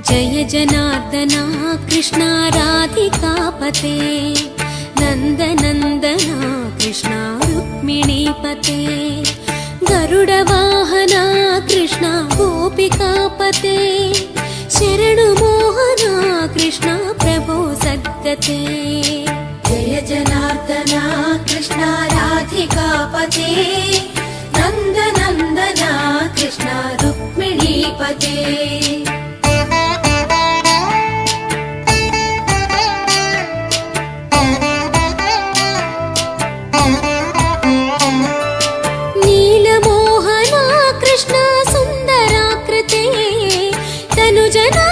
जय जनार्दना कृष्णा राधिकापते नन्दनन्दना कृष्णा रुक्मिणीपते गरुडवाहना कृष्णा गोपिकापते शरणुमोहना कृष्णा प्रभो सद्गते जय जनार्दना कृष्णा राधिकापते नन्दनन्दना कृष्णा रुक्मिणीपते नीलमोहना कृष्णा सुन्दराकृते तनुजना